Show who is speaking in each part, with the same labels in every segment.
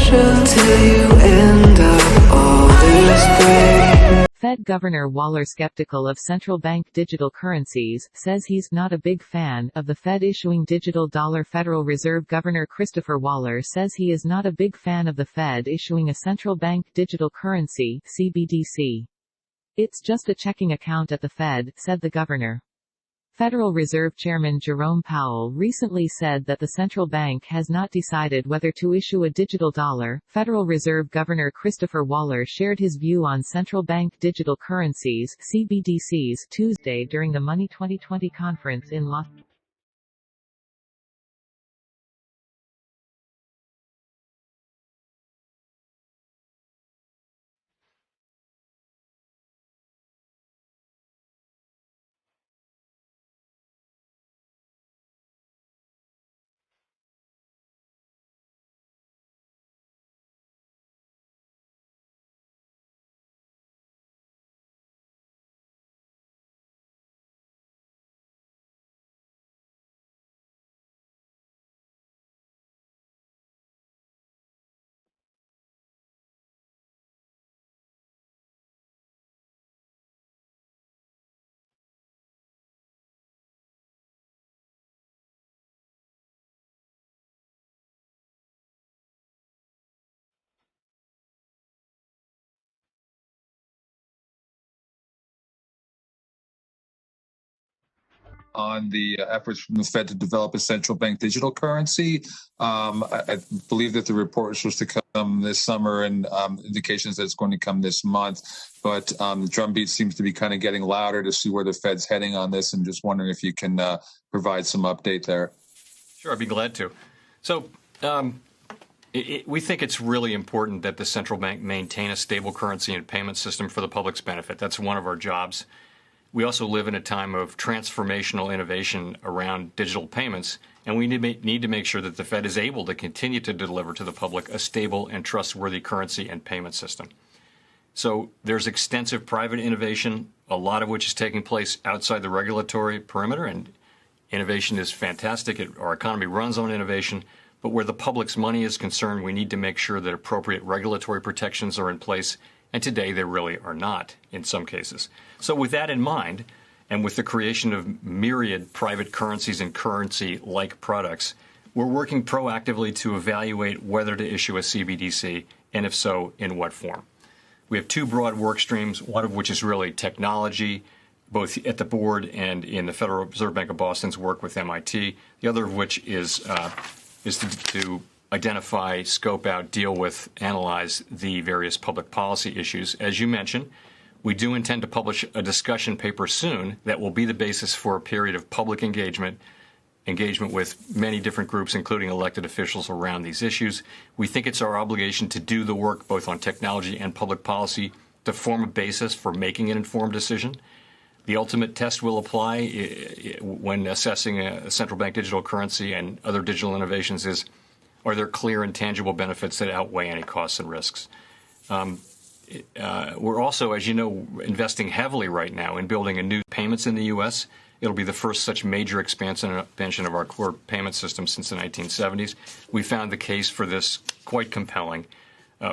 Speaker 1: special till you end up all this way.
Speaker 2: Fed Governor Waller, skeptical of central bank digital currencies, says he's not a big fan of the Fed issuing digital dollar. Federal Reserve Governor Christopher Waller says he is not a big fan of the Fed issuing a central bank digital currency, CBDC. It's just a checking account at the Fed, said the governor. Federal Reserve Chairman Jerome Powell recently said that the central bank has not decided whether to issue a digital dollar. Federal Reserve Governor Christopher Waller shared his view on central bank digital currencies, CBDCs, Tuesday during the Money 2020 conference in Los Angeles.
Speaker 3: On the efforts from the Fed to develop a central bank digital currency. I believe that the report was supposed to come this summer, and indications that it's going to come this month. But the drumbeat seems to be kind of getting louder to see where the Fed's heading on this, and just wondering if you can provide some update there.
Speaker 4: Sure, I'd be glad to. So we think it's really important that the central bank maintain a stable currency and payment system for the public's benefit. That's one of our jobs. We also live in a time of transformational innovation around digital payments, and we need to make sure that the Fed is able to continue to deliver to the public a stable and trustworthy currency and payment system. So there's extensive private innovation, a lot of which is taking place outside the regulatory perimeter, and innovation is fantastic. Our economy runs on innovation, but where the public's money is concerned, we need to make sure that appropriate regulatory protections are in place. And today, they really are not in some cases. So with that in mind, and with the creation of myriad private currencies and currency-like products, we're working proactively to evaluate whether to issue a CBDC, and if so, in what form. We have two broad work streams, one of which is really technology, both at the board and in the Federal Reserve Bank of Boston's work with MIT. The other of which is to identify, scope out, deal with, analyze the various public policy issues. As you mentioned, we do intend to publish a discussion paper soon that will be the basis for a period of public engagement with many different groups, including elected officials, around these issues. We think it's our obligation to do the work both on technology and public policy to form a basis for making an informed decision. The ultimate test will apply when assessing a central bank digital currency and other digital innovations is, are there clear and tangible benefits that outweigh any costs and risks? We're also, as you know, investing heavily right now in building a new payments in the U.S. It'll be the first such major expansion of our core payment system since the 1970s. We found the case for this quite compelling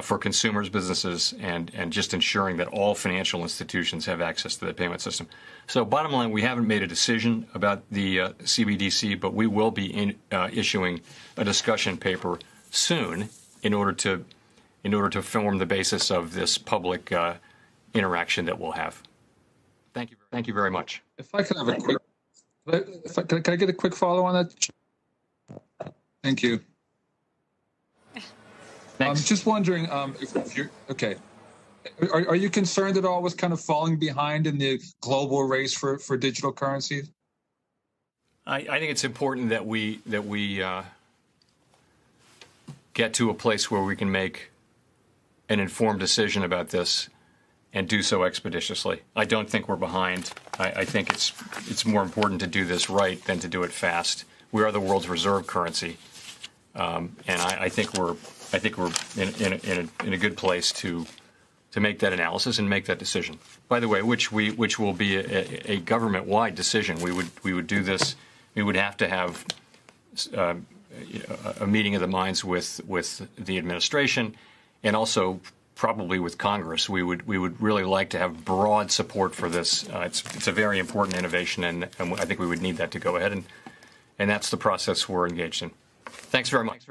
Speaker 4: for consumers, businesses, and just ensuring that all financial institutions have access to the payment system. So bottom line, we haven't made a decision about the CBDC, but we will be issuing a discussion paper soon in order to form the basis of this public interaction that we'll have. Thank you very much.
Speaker 3: If I could have a quick, can I get a quick follow on that? Thank you. I'm just wondering if you're okay. Are you concerned at all with kind of falling behind in the global race for digital currencies?
Speaker 4: I think it's important that we get to a place where we can make an informed decision about this and do so expeditiously. I don't think we're behind. I think it's more important to do this right than to do it fast. We are the world's reserve currency, and I think we're in a good place to make that analysis and make that decision. By the way, which will be a government-wide decision. We would do this. We would have to have a meeting of the minds with the administration and also probably with Congress. We would really like to have broad support for this. It's a very important innovation, and I think we would need that to go ahead, and that's the process we're engaged in. Thanks very much.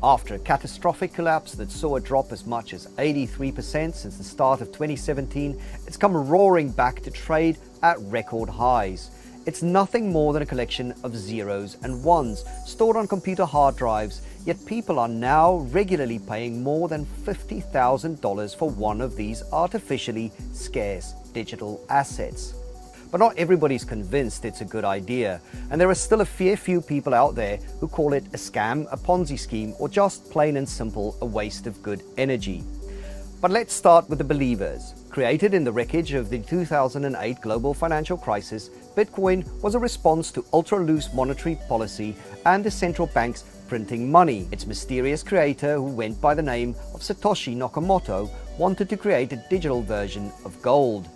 Speaker 5: After a catastrophic collapse that saw a drop as much as 83% since the start of 2017, it's come roaring back to trade at record highs. It's nothing more than a collection of zeros and ones stored on computer hard drives, yet people are now regularly paying more than $50,000 for one of these artificially scarce digital assets. But not everybody's convinced it's a good idea, and there are still a fair few people out there who call it a scam, a Ponzi scheme, or just plain and simple a waste of good energy. But let's start with the believers. Created in the wreckage of the 2008 global financial crisis, Bitcoin was a response to ultra-loose monetary policy and the central banks printing money. Its mysterious creator, who went by the name of Satoshi Nakamoto, wanted to create a digital version of gold.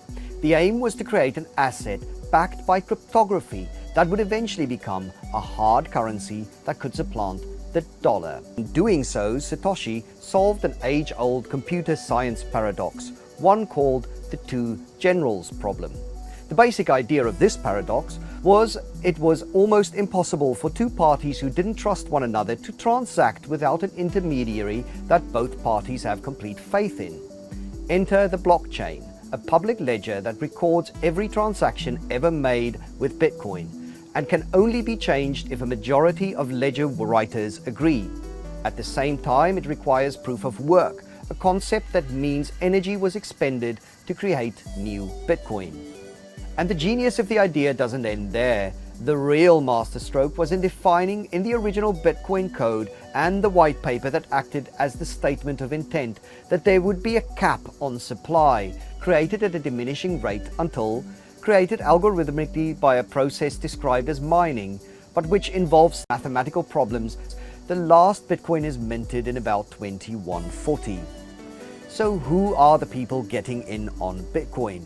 Speaker 5: The aim was to create an asset backed by cryptography that would eventually become a hard currency that could supplant the dollar. In doing so, Satoshi solved an age-old computer science paradox, one called the two generals problem. The basic idea of this paradox was it was almost impossible for two parties who didn't trust one another to transact without an intermediary that both parties have complete faith in. Enter the blockchain, a public ledger that records every transaction ever made with Bitcoin and can only be changed if a majority of ledger writers agree. At the same time, it requires proof of work, a concept that means energy was expended to create new Bitcoin. And the genius of the idea doesn't end there. The real masterstroke was in defining in the original Bitcoin code and the white paper that acted as the statement of intent that there would be a cap on supply, created at a diminishing rate until created algorithmically by a process described as mining, but which involves mathematical problems. The last Bitcoin is minted in about 2140. So who are the people getting in on Bitcoin?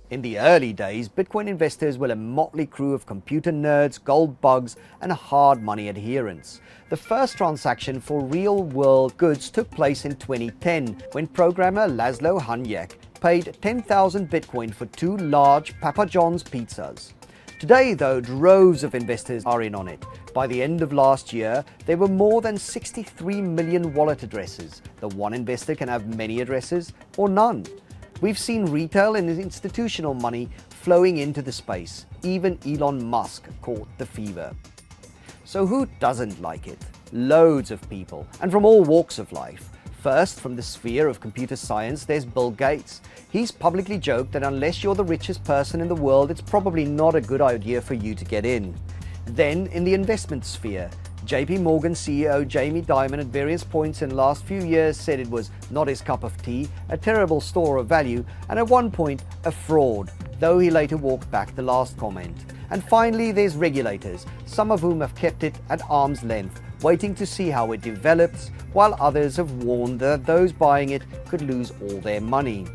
Speaker 5: In the early days, Bitcoin investors were a motley crew of computer nerds, gold bugs, and hard money adherents. The first transaction for real-world goods took place in 2010 when programmer Laszlo Hanyek paid 10,000 Bitcoin for 2 large Papa John's pizzas. Today, though, droves of investors are in on it. By the end of last year, there were more than 63 million wallet addresses. The one investor can have many addresses or none. We've seen retail and institutional money flowing into the space. Even Elon Musk caught the fever. So who doesn't like it? Loads of people, and from all walks of life. First, from the sphere of computer science, there's Bill Gates. He's publicly joked that unless you're the richest person in the world, it's probably not a good idea for you to get in. Then, in the investment sphere, JP Morgan CEO Jamie Dimon at various points in the last few years said it was not his cup of tea, a terrible store of value, and at one point a fraud, though he later walked back the last comment. And finally, there's regulators, some of whom have kept it at arm's length, waiting to see how it develops, while others have warned that those buying it could lose all their money.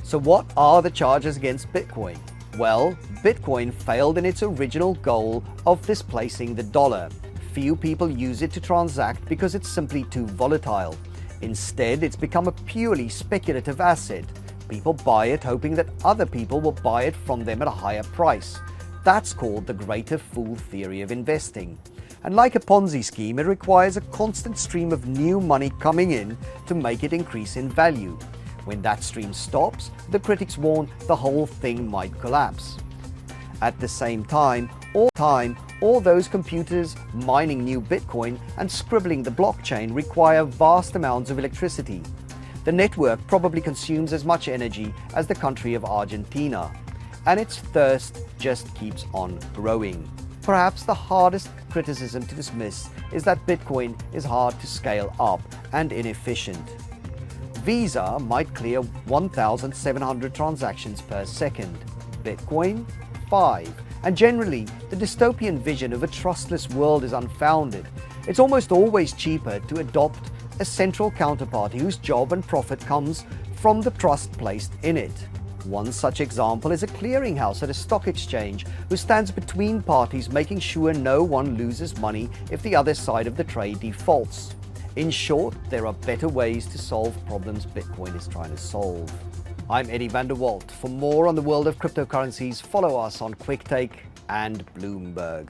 Speaker 5: So what are the charges against Bitcoin? Well, Bitcoin failed in its original goal of displacing the dollar. Few people use it to transact because it's simply too volatile. Instead, it's become a purely speculative asset. People buy it hoping that other people will buy it from them at a higher price. That's called the greater fool theory of investing. And like a Ponzi scheme, it requires a constant stream of new money coming in to make it increase in value. When that stream stops, the critics warn the whole thing might collapse. At the same time, all those computers mining new Bitcoin and scribbling the blockchain require vast amounts of electricity. The network probably consumes as much energy as the country of Argentina, and its thirst just keeps on growing. Perhaps the hardest criticism to dismiss is that Bitcoin is hard to scale up and inefficient. Visa might clear 1,700 transactions per second, Bitcoin 5. And generally, the dystopian vision of a trustless world is unfounded. It's almost always cheaper to adopt a central counterparty whose job and profit comes from the trust placed in it. One such example is a clearinghouse at a stock exchange who stands between parties, making sure no one loses money if the other side of the trade defaults. In short, there are better ways to solve problems Bitcoin is trying to solve. I'm Eddie van der Walt. For more on the world of cryptocurrencies, follow us on QuickTake and Bloomberg.